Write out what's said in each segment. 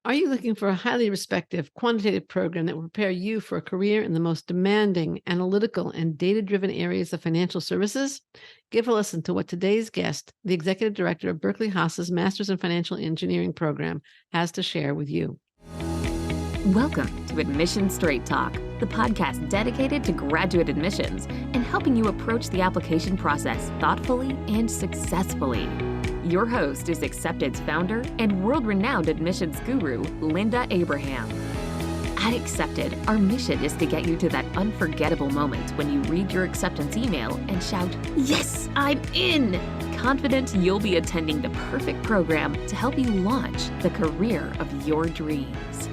Are you looking for a highly respected quantitative program that will prepare you for a career in the most demanding, analytical, and data driven areas of financial services? Give a listen to what today's guest, the executive director of Berkeley Haas's Master's in Financial Engineering program, has to share with you. Welcome to Admission Straight Talk, the podcast dedicated to graduate admissions and helping you approach the application process thoughtfully and successfully. Your host is Accepted's founder and world-renowned admissions guru, Linda Abraham. At Accepted, our mission is to get you to that unforgettable moment when you read your acceptance email and shout, "Yes, I'm in!" Confident you'll be attending the perfect program to help you launch the career of your dreams.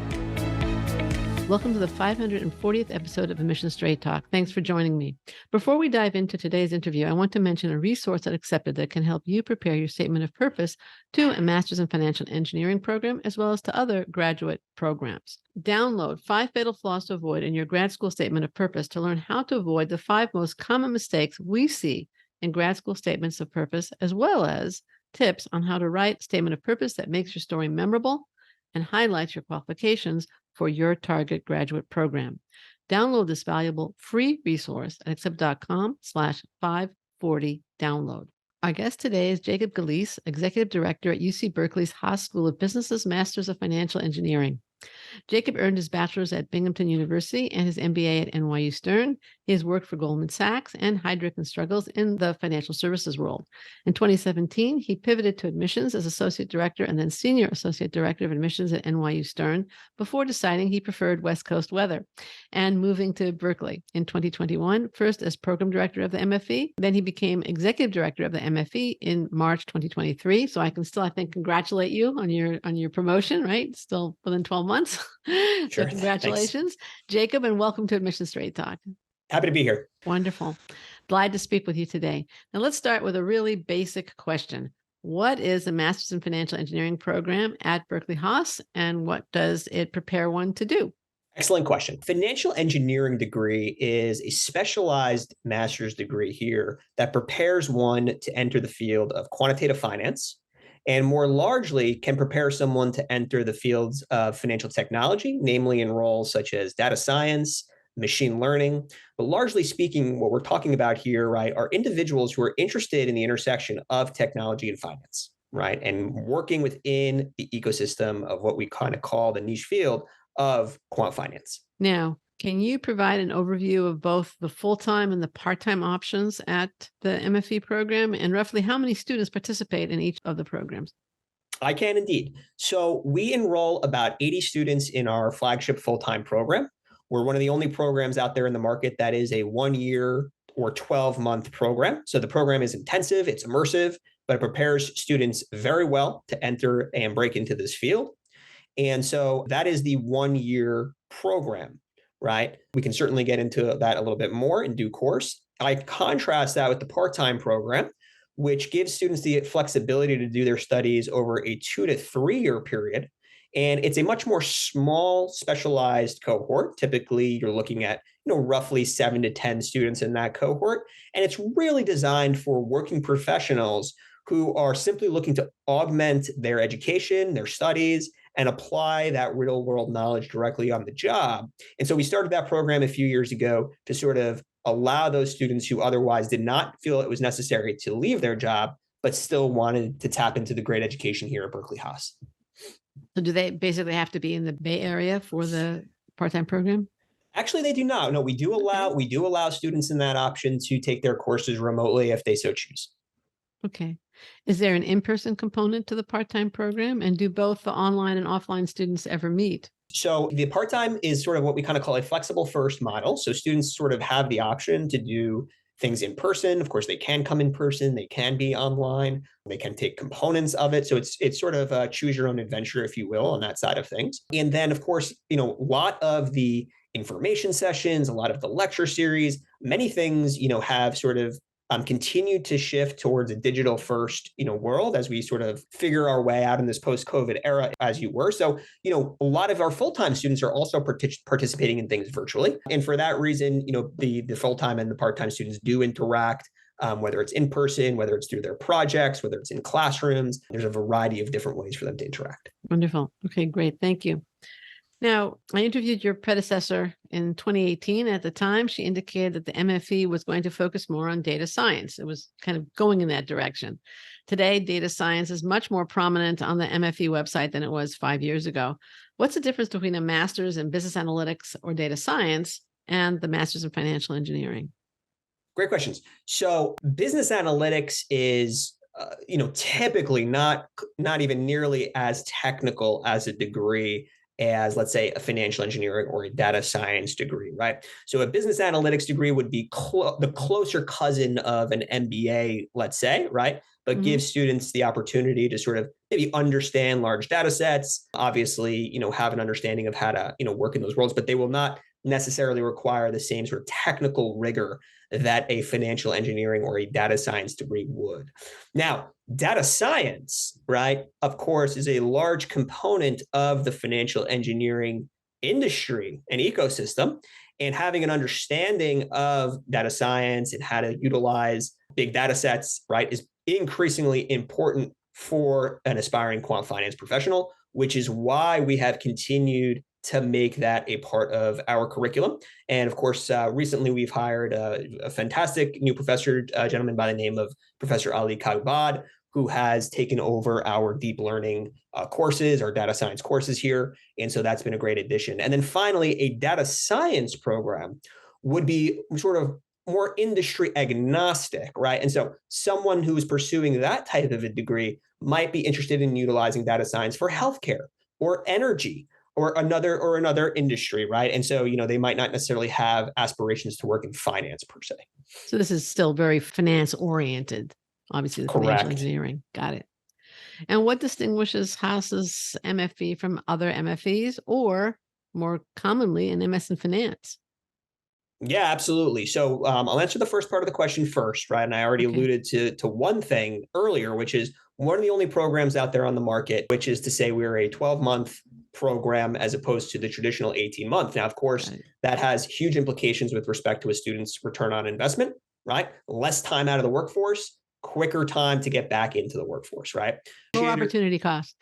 Welcome to the 540th episode of Admission Straight Talk. Thanks for joining me. Before we dive into today's interview, I want to mention a resource at Accepted that can help you prepare your statement of purpose to a Master's in Financial Engineering program, as well as to other graduate programs. Download 5 Fatal Flaws to Avoid in your grad school statement of purpose to learn how to avoid the 5 most common mistakes we see in grad school statements of purpose, as well as tips on how to write a statement of purpose that makes your story memorable and highlights your qualifications for your target graduate program. Download this valuable free resource at accept.com/540download. Our guest today is Jacob Gallice, Executive Director at UC Berkeley's Haas School of Business's Master's of Financial Engineering. Jacob earned his bachelor's at Binghamton University and his MBA at NYU Stern. He has worked for Goldman Sachs and Heidrick & Struggles in the financial services world. In 2017, he pivoted to admissions as Associate Director and then Senior Associate Director of Admissions at NYU Stern before deciding he preferred West Coast weather and moving to Berkeley in 2021, first as Program Director of the MFE. Then he became Executive Director of the MFE in March 2023. So I can still, I think, congratulate you on your promotion, right? Still within 12 months. So Sure. congratulations, Thanks. Jacob, and welcome to Admission Straight Talk. Happy to be here. Wonderful. Glad to speak with you today. Now let's start with a really basic question. What is a Master's in Financial Engineering program at Berkeley Haas, and what does it prepare one to do? Excellent question. Financial engineering degree is a specialized master's degree here that prepares one to enter the field of quantitative finance, and more largely can prepare someone to enter the fields of financial technology, namely in roles such as data science, machine learning. But largely speaking, what we're talking about here, right, are individuals who are interested in the intersection of technology and finance, right, and working within the ecosystem of what we kind of call the niche field of quant finance. Now, can you provide an overview of both the full-time and the part-time options at the MFE program, and roughly how many students participate in each of the programs? I can indeed. So we enroll about 80 students in our flagship full-time program. We're one of the only programs out there in the market that is a 1-year or 12-month program. So the program is intensive, it's immersive, but it prepares students very well to enter and break into this field. And so that is the 1-year program, right? We can certainly get into that a little bit more in due course. I contrast that with the part-time program, which gives students the flexibility to do their studies over a 2 to 3 year period. And it's a much more small, specialized cohort. Typically, you're looking at, roughly 7 to 10 students in that cohort. And it's really designed for working professionals who are simply looking to augment their education, their studies, and apply that real world knowledge directly on the job. And so we started that program a few years ago to sort of allow those students who otherwise did not feel it was necessary to leave their job, but still wanted to tap into the great education here at Berkeley Haas. So do they basically have to be in the Bay Area for the part-time program? Actually, they do not. No, we do allow students in that option to take their courses remotely if they so choose. Okay. Is there an in-person component to the part-time program? And do both the online and offline students ever meet? So the part-time is sort of what we kind of call a flexible first model. So students sort of have the option to do things in person. Of course, they can come in person, they can be online, they can take components of it. So it's sort of a choose your own adventure, if you will, on that side of things. And then, of course, a lot of the information sessions, a lot of the lecture series, many things, have sort of continued to shift towards a digital first, world as we sort of figure our way out in this post-COVID era, as you were. So, a lot of our full-time students are also participating in things virtually. And for that reason, the full-time and the part-time students do interact whether it's in person, whether it's through their projects, whether it's in classrooms. There's a variety of different ways for them to interact. Wonderful. Okay, great. Thank you. Now, I interviewed your predecessor in 2018. At the time, she indicated that the MFE was going to focus more on data science. It was kind of going in that direction. Today, data science is much more prominent on the MFE website than it was 5 years ago. What's the difference between a master's in business analytics or data science and the master's in financial engineering? Great questions. So business analytics is typically not even nearly as technical as a degree as, let's say, a financial engineering or a data science degree, right? So a business analytics degree would be the closer cousin of an MBA, let's say, right? But gives students the opportunity to sort of maybe understand large data sets, obviously, have an understanding of how to, work in those worlds, but they will not necessarily require the same sort of technical rigor that a financial engineering or a data science degree would. Now, data science, right, of course, is a large component of the financial engineering industry and ecosystem. And having an understanding of data science and how to utilize big data sets, right, is increasingly important for an aspiring quant finance professional, which is why we have continued to make that a part of our curriculum. And of course, recently we've hired a fantastic new professor, a gentleman by the name of Professor Ali Kaubad, who has taken over our deep learning courses, our data science courses here. And so that's been a great addition. And then finally, a data science program would be sort of more industry agnostic, right? And so someone who's pursuing that type of a degree might be interested in utilizing data science for healthcare or energy or another industry, right? And so, they might not necessarily have aspirations to work in finance per se. So this is still very finance oriented, obviously the financial Correct. engineering. Got it. And what distinguishes Haas's MFE from other MFEs or more commonly an MS in finance? Yeah, absolutely. So I'll answer the first part of the question first, right? And I already alluded to one thing earlier, which is one of the only programs out there on the market, which is to say we're a 12-month program as opposed to the traditional 18-month. Now, of course, that has huge implications with respect to a student's return on investment, right? Less time out of the workforce, quicker time to get back into the workforce, right? Lower opportunity cost.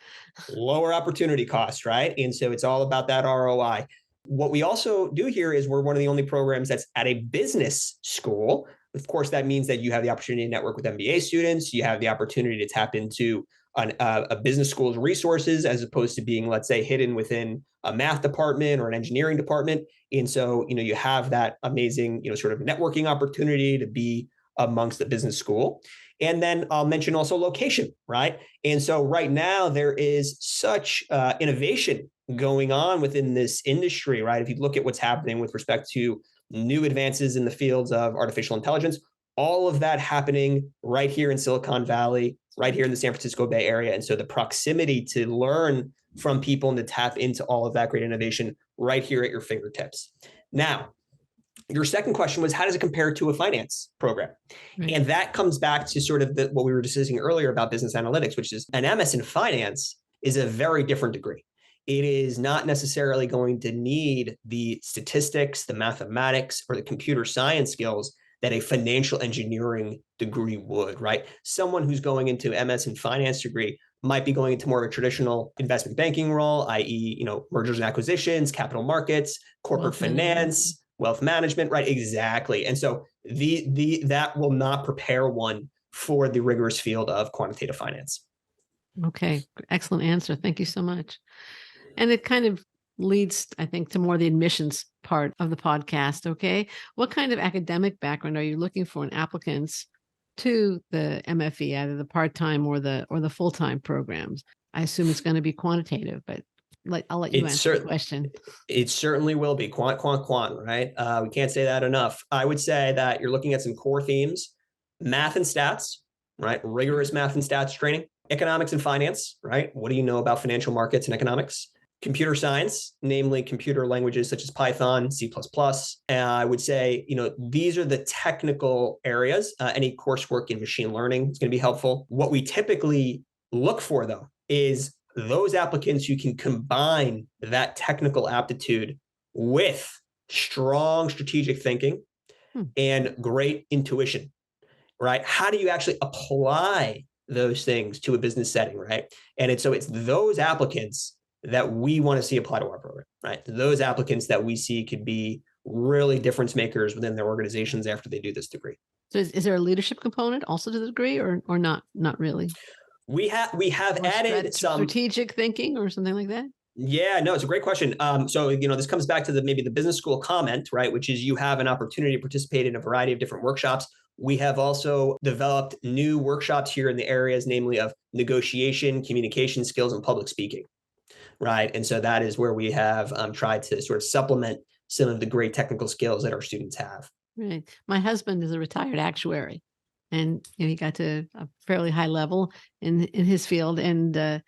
Lower opportunity cost, right? And so it's all about that ROI. What we also do here is we're one of the only programs that's at a business school. Of course, that means that you have the opportunity to network with MBA students. You have the opportunity to tap into a business school's resources as opposed to being, let's say, hidden within a math department or an engineering department. And so, you have that amazing, sort of networking opportunity to be amongst the business school. And then I'll mention also location, right? And so right now there is such innovation going on within this industry, right? If you look at what's happening with respect to new advances in the fields of artificial intelligence, all of that happening right here in Silicon Valley, right here in the San Francisco Bay Area. And so the proximity to learn from people and to tap into all of that great innovation right here at your fingertips. Now, your second question was, how does it compare to a finance program? Right. And that comes back to sort of what we were discussing earlier about business analytics, which is an MS in finance is a very different degree. It is not necessarily going to need the statistics, the mathematics, or the computer science skills that a financial engineering degree would, right? Someone who's going into MS in finance degree might be going into more of a traditional investment banking role, i.e., mergers and acquisitions, capital markets, corporate finance, wealth management, right? Exactly. And so that will not prepare one for the rigorous field of quantitative finance. Okay. Excellent answer. Thank you so much. And it kind of leads, I think, to more the admissions part of the podcast. Okay. What kind of academic background are you looking for in applicants to the MFE, either the part-time or the full-time programs? I assume it's going to be quantitative, but I'll let you answer the question. It certainly will be quant, right? We can't say that enough. I would say that you're looking at some core themes: math and stats, right? Rigorous math and stats training. Economics and finance, right? What do you know about financial markets and economics? Computer science, namely computer languages such as Python, C++. I would say, these are the technical areas. Any coursework in machine learning is going to be helpful. What we typically look for, though, is those applicants who can combine that technical aptitude with strong strategic thinking and great intuition. right? How do you actually apply those things to a business setting, right? And it's those applicants that we want to see apply to our program, right? Those applicants that we see could be really difference makers within their organizations after they do this degree. So is there a leadership component also to the degree, or not? Not really. We have Or added some strategic thinking or something like that? Yeah, no, it's a great question. So, this comes back to maybe the business school comment, right? Which is you have an opportunity to participate in a variety of different workshops. We have also developed new workshops here in the areas, namely of negotiation, communication skills, and public speaking, right? And so that is where we have tried to sort of supplement some of the great technical skills that our students have. Right. My husband is a retired actuary, and he got to a fairly high level in his field. And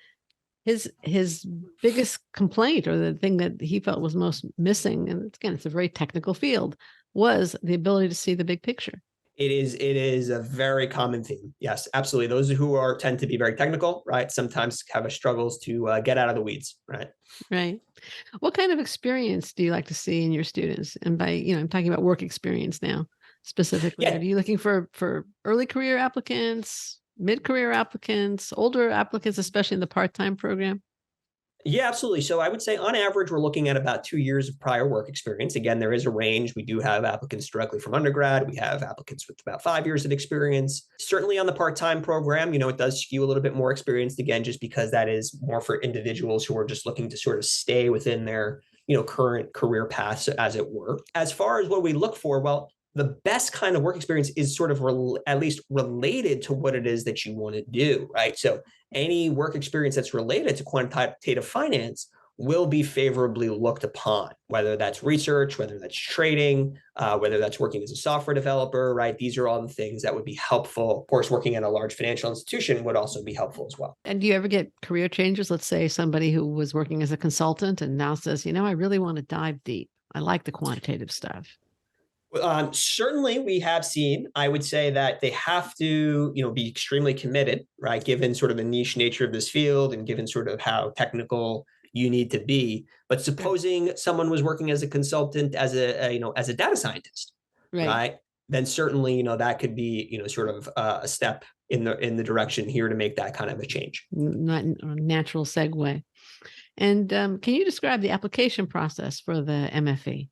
his biggest complaint, or the thing that he felt was most missing, and again, it's a very technical field, was the ability to see the big picture. It is a very common theme. Yes, absolutely. Those who tend to be very technical, right, sometimes have a struggles to get out of the weeds, right? Right. What kind of experience do you like to see in your students? And by, I'm talking about work experience now specifically. Are Yeah, you looking for early career applicants, mid-career applicants, older applicants, especially in the part-time program? Yeah, absolutely. So I would say on average, we're looking at about 2 years of prior work experience. Again, there is a range. We do have applicants directly from undergrad. We have applicants with about 5 years of experience. Certainly on the part-time program, it does skew a little bit more experienced, again, just because that is more for individuals who are just looking to sort of stay within their, current career paths, as it were. As far as what we look for, well, the best kind of work experience is sort of at least related to what it is that you want to do, right? So any work experience that's related to quantitative finance will be favorably looked upon, whether that's research, whether that's trading, whether that's working as a software developer, right? These are all the things that would be helpful. Of course, working at a large financial institution would also be helpful as well. And do you ever get career changes? Let's say somebody who was working as a consultant and now says, I really want to dive deep. I like the quantitative stuff. Certainly, we have seen. I would say that they have to, be extremely committed, right? Given sort of the niche nature of this field, and given sort of how technical you need to be. But supposing someone was working as a consultant, as as a data scientist, right? Then certainly, that could be, sort of a step in the direction here to make that kind of a change. Not a natural segue. And can you describe the application process for the MFE?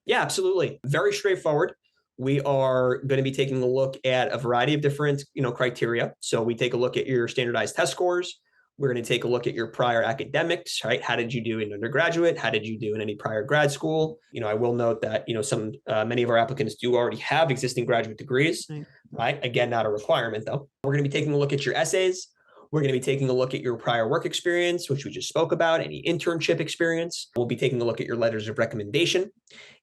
Yeah, absolutely. Very straightforward. We are going to be taking a look at a variety of different, criteria. So we take a look at your standardized test scores. We're going to take a look at your prior academics, right? How did you do in undergraduate? How did you do in any prior grad school? I will note that, many of our applicants do already have existing graduate degrees, right? Again, not a requirement though. We're going to be taking a look at your essays. We're going to be taking a look at your prior work experience, which we just spoke about, any internship experience. We'll be taking a look at your letters of recommendation.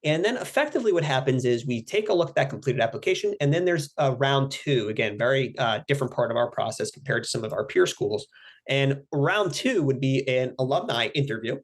And then effectively what happens is we take a look at that completed application, and then there's a round two, again, very different part of our process compared to some of our peer schools. And round two would be an alumni interview.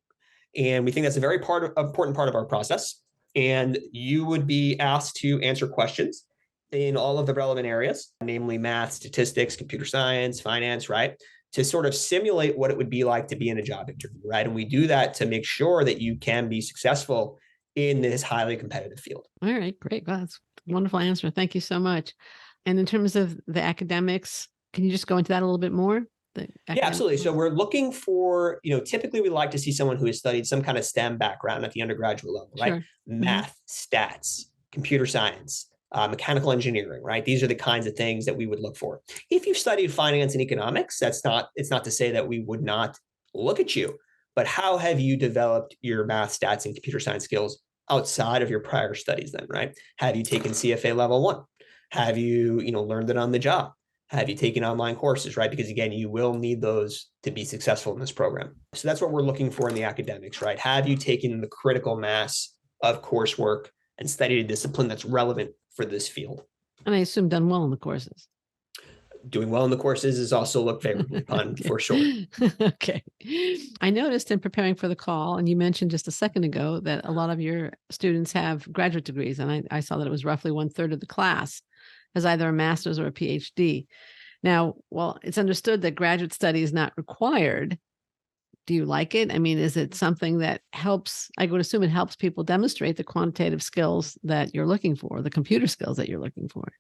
And we think that's a very important part of our process. And you would be asked to answer questions in all of the relevant areas, namely math, statistics, computer science, finance, right? To sort of simulate what it would be like to be in a job interview, right? And we do that to make sure that you can be successful in this highly competitive field. All right, great. Well, that's a wonderful answer. Thank you so much. And in terms of the academics, can you just go into that a little bit more? Yeah, absolutely. So we're looking for, typically we like to see someone who has studied some kind of STEM background at the undergraduate level, right? Sure. Math, stats, computer science, mechanical engineering, right? These are the kinds of things that we would look for. If you've studied finance and economics, it's not to say that we would not look at you, but how have you developed your math, stats, and computer science skills outside of your prior studies then, right? Have you taken CFA level 1? Have you, learned it on the job? Have you taken online courses, right? Because again, you will need those to be successful in this program. So that's what we're looking for in the academics, right? Have you taken the critical mass of coursework and studied a discipline that's relevant for this field? And I assume done well in the courses. Doing well in the courses is also looked favorably upon Okay. for sure. Okay. I noticed in preparing for the call, and you mentioned just a second ago that a lot of your students have graduate degrees, and I saw that it was roughly 1/3 of the class has either a master's or a PhD. Now, while it's understood that graduate study is not required, do you like it? I mean, is it something that helps? I would assume it helps people demonstrate the quantitative skills that you're looking for, the computer skills that you're looking for.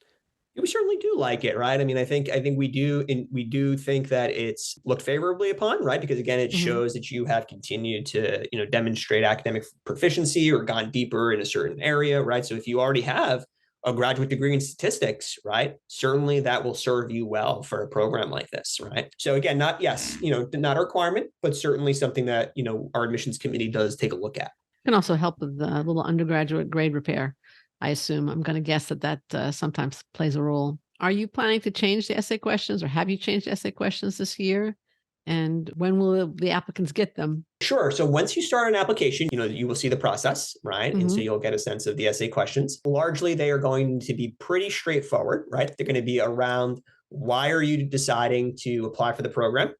We certainly do like it, right? I mean, I think we do think that it's looked favorably upon, right? Because again, it Mhm. shows that you have continued to, demonstrate academic proficiency or gone deeper in a certain area, right? So if you already have a graduate degree in statistics, right? Certainly that will serve you well for a program like this, right? So again, not yes, not a requirement, but certainly something that, our admissions committee does take a look at. Can also help with the little undergraduate grade repair. I assume. I'm going to guess that sometimes plays a role. Are you planning to change the essay questions, or have you changed essay questions this year? And when will the applicants get them? Sure. So once you start an application, you will see the process, right? And so Mhm. you'll get a sense of the essay questions. Largely, they are going to be pretty straightforward, right? They're going to be around why are you deciding to apply for the program?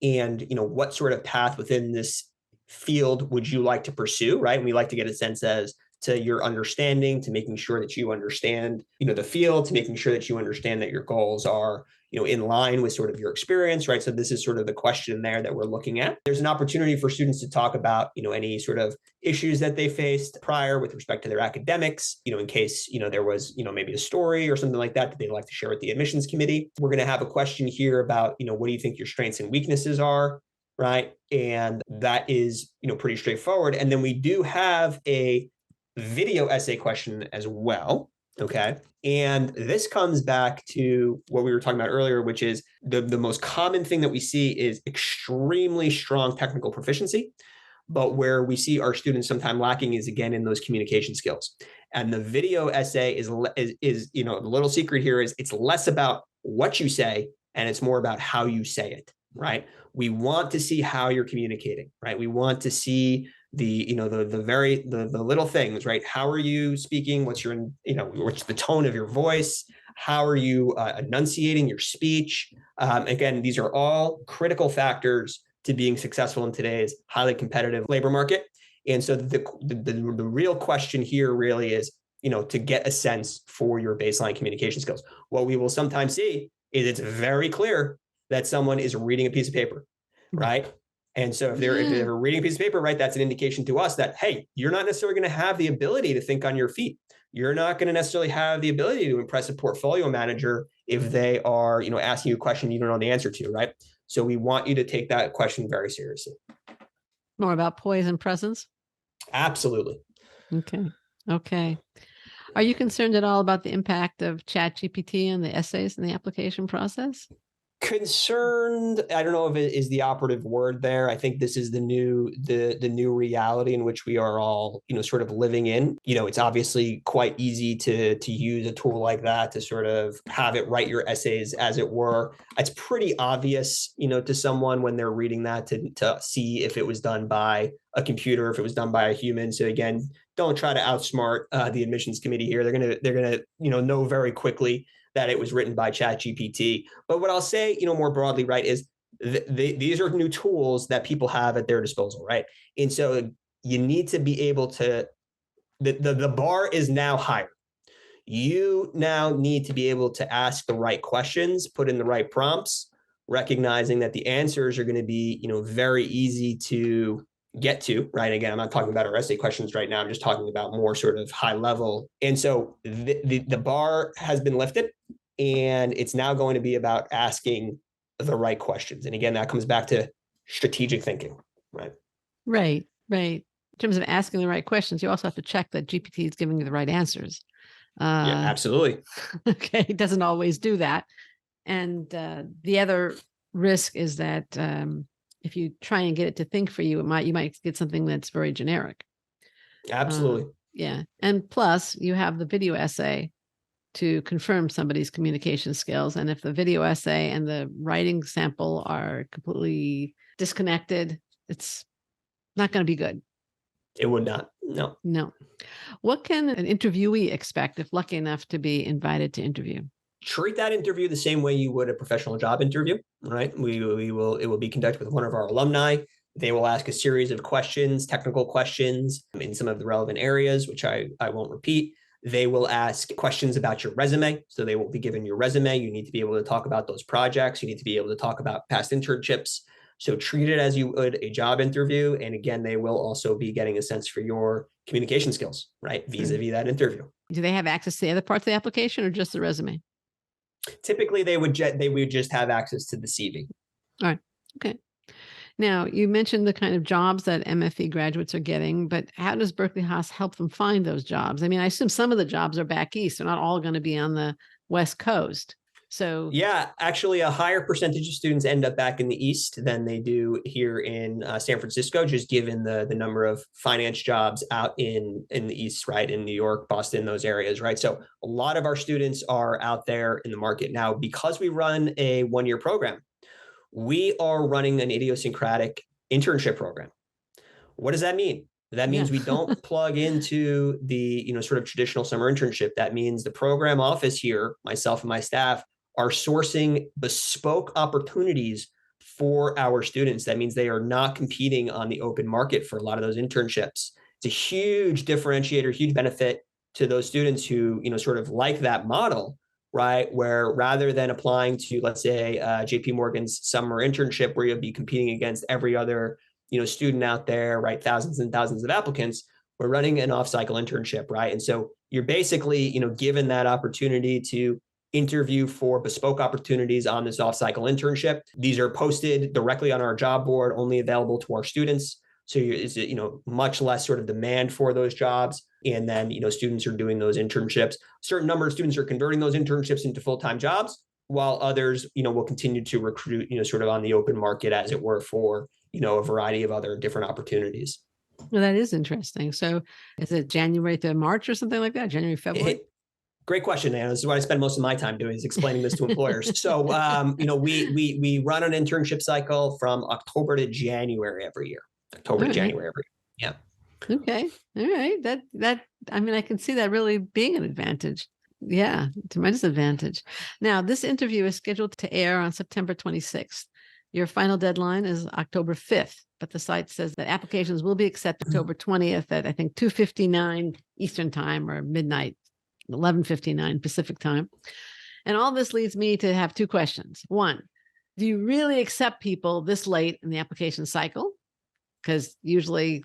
And what sort of path within this field would you like to pursue, right? And we like to get a sense as to your understanding, to making sure that you understand, the field, to making sure that you understand that your goals are, in line with sort of your experience, right? So this is sort of the question there that we're looking at. There's an opportunity for students to talk about, any sort of issues that they faced prior with respect to their academics, in case, there was, maybe a story or something like that they'd like to share with the admissions committee. We're going to have a question here about, what do you think your strengths and weaknesses are, right? And that is, pretty straightforward. And then we do have a video essay question as well. Okay. And this comes back to what we were talking about earlier, which is the most common thing that we see is extremely strong technical proficiency. But where we see our students sometimes lacking is again in those communication skills. And the video essay is the little secret here is it's less about what you say and it's more about how you say it, right? We want to see how you're communicating, right? We want to see the little things, right? How are you speaking? What's the tone of your voice? How are you enunciating your speech? Again, these are all critical factors to being successful in today's highly competitive labor market. And so the real question here really is, to get a sense for your baseline communication skills. What we will sometimes see is it's very clear that someone is reading a piece of paper, right? And so if they're reading a piece of paper, right, that's an indication to us that, hey, you're not necessarily going to have the ability to think on your feet. You're not going to necessarily have the ability to impress a portfolio manager if they are, asking you a question you don't know the answer to, right? So we want you to take that question very seriously. More about poise and presence. Absolutely. Okay. Okay. Are you concerned at all about the impact of ChatGPT on the essays and the application process? Concerned, I don't know if it is the operative word there. I think this is the new reality in which we are all, sort of living in. It's obviously quite easy to use a tool like that to sort of have it write your essays, as it were. It's pretty obvious, to someone when they're reading that to see if it was done by a computer, if it was done by a human. So again, don't try to outsmart the admissions committee here. They're gonna know very quickly that it was written by ChatGPT. But what I'll say, more broadly, right, is these are new tools that people have at their disposal, right? And so you need to be able to, the bar is now higher. You now need to be able to ask the right questions, put in the right prompts, recognizing that the answers are going to be, very easy to get to, right? Again, I'm not talking about our essay questions right now. I'm just talking about more sort of high level. And so the bar has been lifted and it's now going to be about asking the right questions. And again, that comes back to strategic thinking, right? Right. Right. In terms of asking the right questions, you also have to check that GPT is giving you the right answers. Yeah, absolutely. Okay. It doesn't always do that. And the other risk is that if you try and get it to think for you, you might get something that's very generic. Absolutely. Yeah. And plus, you have the video essay to confirm somebody's communication skills. And if the video essay and the writing sample are completely disconnected, it's not going to be good. It would not. No. No. What can an interviewee expect if lucky enough to be invited to interview? Treat that interview the same way you would a professional job interview, right? It will be conducted with one of our alumni. They will ask a series of questions, technical questions in some of the relevant areas, which I won't repeat. They will ask questions about your resume. So they will be given your resume. You need to be able to talk about those projects. You need to be able to talk about past internships. So treat it as you would a job interview. And again, they will also be getting a sense for your communication skills, right? Vis-a-vis that interview. Do they have access to the other parts of the application or just the resume? Typically, they would just have access to the CV. All right. Okay. Now, you mentioned the kind of jobs that MFE graduates are getting, but how does Berkeley Haas help them find those jobs? I mean, I assume some of the jobs are back east. They're not all going to be on the West Coast. So Yeah, actually, a higher percentage of students end up back in the East than they do here in San Francisco, just given the number of finance jobs out in the East, right? In New York, Boston, those areas, right? So a lot of our students are out there in the market now because we run a one-year program. We are running an idiosyncratic internship program. What does that mean? That means we don't plug into the sort of traditional summer internship. That means the program office here, myself and my staff, are sourcing bespoke opportunities for our students. That means they are not competing on the open market for a lot of those internships. It's a huge differentiator, huge benefit to those students who sort of like that model, right? Where rather than applying to, let's say, JP Morgan's summer internship, where you'll be competing against every other student out there, right? Thousands and thousands of applicants. We're running an off-cycle internship, right? And so you're basically, given that opportunity to interview for bespoke opportunities on this off-cycle internship. These are posted directly on our job board, only available to our students. So it's much less sort of demand for those jobs. And then students are doing those internships. A certain number of students are converting those internships into full-time jobs, while others will continue to recruit sort of on the open market, as it were, for a variety of other different opportunities. Well, that is interesting. So is it January to March or something like that? January, February? Great question, Anna. This is what I spend most of my time doing, is explaining this to employers. So, we run an internship cycle from October to January every year. January every year. Yeah. Okay. All right. That I mean, I can see that really being an advantage. Yeah, tremendous advantage. Now, this interview is scheduled to air on September 26th. Your final deadline is October 5th, but the site says that applications will be accepted October 20th at, I think, 2:59 Eastern time or midnight, 11:59 Pacific time. And all this leads me to have two questions. One, do you really accept people this late in the application cycle? Because usually,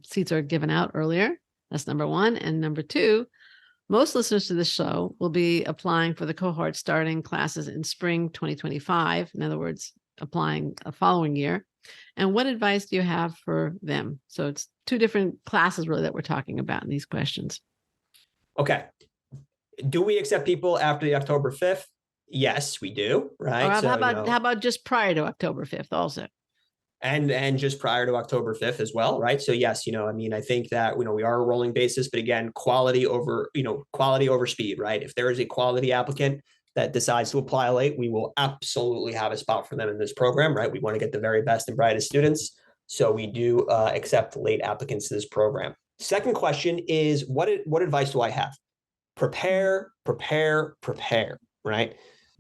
seats are given out earlier. That's number one. And number two, most listeners to this show will be applying for the cohort starting classes in spring 2025. In other words, applying a following year. And what advice do you have for them? So it's two different classes really that we're talking about in these questions. Okay. Do we accept people after the October 5th? Yes, we do. Right. Or how about just prior to October 5th also? And just prior to October 5th as well, right? So yes, I think that we are a rolling basis, but again, quality over speed, right? If there is a quality applicant that decides to apply late, we will absolutely have a spot for them in this program, right? We want to get the very best and brightest students, so we do accept late applicants to this program. Second question is, what advice do I have? Prepare, right?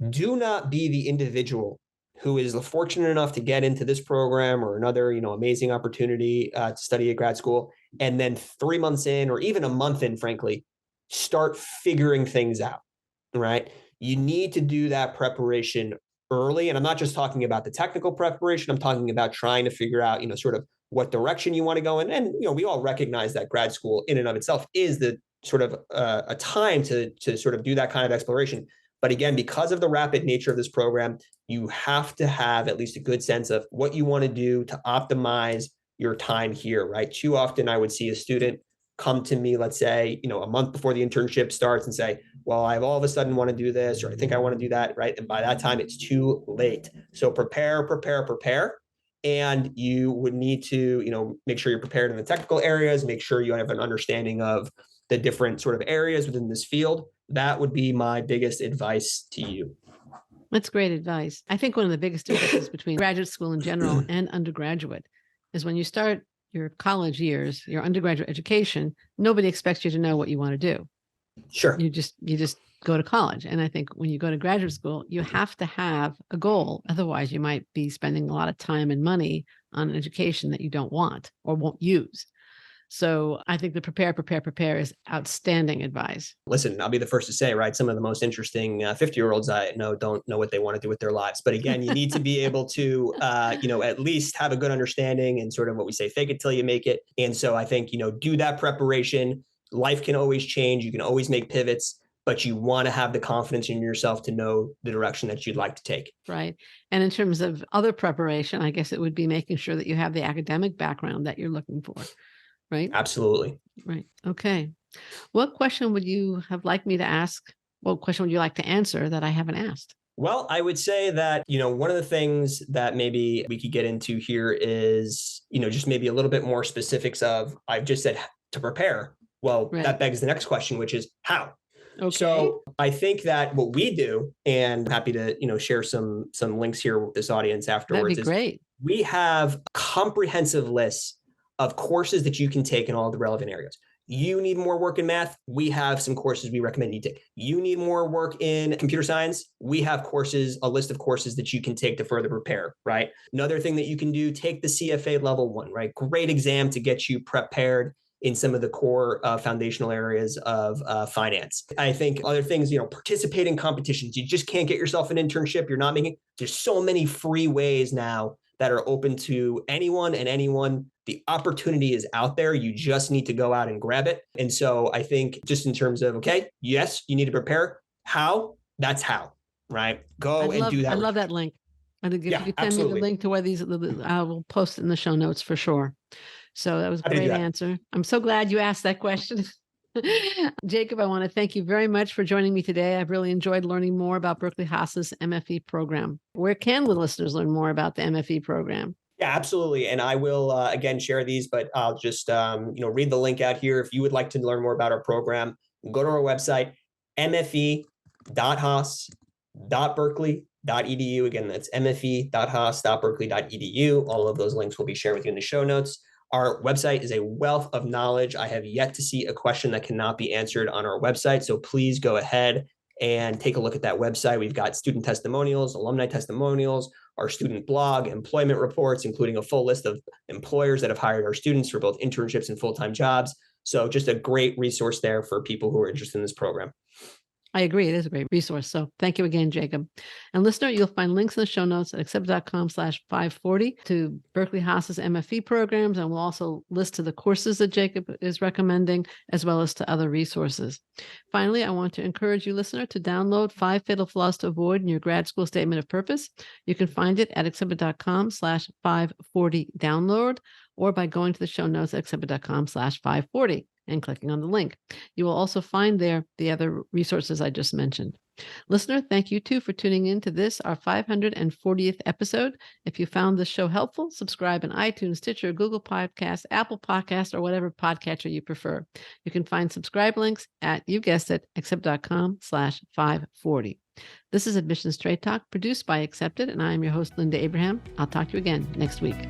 Do not be the individual who is fortunate enough to get into this program or another, amazing opportunity to study at grad school, and then 3 months in, or even a month in, frankly, start figuring things out, right? You need to do that preparation early. And I'm not just talking about the technical preparation. I'm talking about trying to figure out, sort of what direction you want to go in. And, we all recognize that grad school in and of itself is the sort of a time to sort of do that kind of exploration. But again, because of the rapid nature of this program, you have to have at least a good sense of what you want to do to optimize your time here, right? Too often I would see a student come to me, let's say, a month before the internship starts, and say, well, I all of a sudden want to do this, or I think I want to do that, right? And by that time, it's too late. So prepare. And you would need to, make sure you're prepared in the technical areas, make sure you have an understanding of the different sort of areas within this field. That would be my biggest advice to you. That's great advice. I think one of the biggest differences between graduate school in general and undergraduate is when you start your college years, your undergraduate education, nobody expects you to know what you want to do. Sure. You just go to college. And I think when you go to graduate school, you have to have a goal. Otherwise, you might be spending a lot of time and money on an education that you don't want or won't use. So I think the prepare is outstanding advice. Listen, I'll be the first to say, right, some of the most interesting 50-year-olds I know don't know what they want to do with their lives. But again, you need to be able to, at least have a good understanding and sort of what we say, fake it till you make it. And so I think, do that preparation. Life can always change. You can always make pivots. but you want to have the confidence in yourself to know the direction that you'd like to take. Right. And in terms of other preparation, I guess it would be making sure that you have the academic background that you're looking for, right? Absolutely. Right. Okay. What question would you have liked me to ask? What question would you like to answer that I haven't asked? Well, I would say that, one of the things that maybe we could get into here is, just maybe a little bit more specifics of, I've just said to prepare. Well, Right. that begs the next question, which is how? Okay. So I think that what we do, and happy to, share some links here with this audience afterwards. That'd be great. We have comprehensive lists of courses that you can take in all the relevant areas. You need more work in math, we have some courses we recommend you take. You need more work in computer science, we have a list of courses that you can take to further prepare, right? Another thing that you can do, take the CFA level 1, right? Great exam to get you prepared in some of the core foundational areas of finance. I think other things, participate in competitions. You just can't get yourself an internship. You're not making, there's so many free ways now that are open to anyone and anyone. The opportunity is out there. You just need to go out and grab it. And so I think just in terms of, okay, yes, you need to prepare. How? That's how, right? Go and do that. I love that link. And if you could send me the link to where these, I will post it in the show notes for sure. So that was a great answer. I'm so glad you asked that question. Jacob, I want to thank you very much for joining me today. I've really enjoyed learning more about Berkeley Haas's MFE program. Where can the listeners learn more about the MFE program? Yeah, absolutely. And I will, again, share these, but I'll just, read the link out here. If you would like to learn more about our program, go to our website, mfe.haas.berkeley.edu. Again, that's mfe.haas.berkeley.edu. All of those links will be shared with you in the show notes. Our website is a wealth of knowledge. I have yet to see a question that cannot be answered on our website. So please go ahead and take a look at that website. We've got student testimonials, alumni testimonials, our student blog, employment reports, including a full list of employers that have hired our students for both internships and full-time jobs. So just a great resource there for people who are interested in this program. I agree. It is a great resource. So thank you again, Jacob. And listener, you'll find links in the show notes at accepted.com/540 to Berkeley Haas's MFE programs. And we'll also list to the courses that Jacob is recommending, as well as to other resources. Finally, I want to encourage you, listener, to download 5 Fatal Flaws to Avoid in your grad school statement of purpose. You can find it at accepted.com/540 download, or by going to the show notes at accepted.com/540. and clicking on the link. You will also find there the other resources I just mentioned. Listener, thank you too for tuning in to this, our 540th episode. If you found this show helpful, subscribe on iTunes, Stitcher, Google Podcasts, Apple Podcasts, or whatever podcatcher you prefer. You can find subscribe links at, you guessed it, accept.com/540. This is Admission Straight Talk, produced by Accepted, and I am your host, Linda Abraham. I'll talk to you again next week.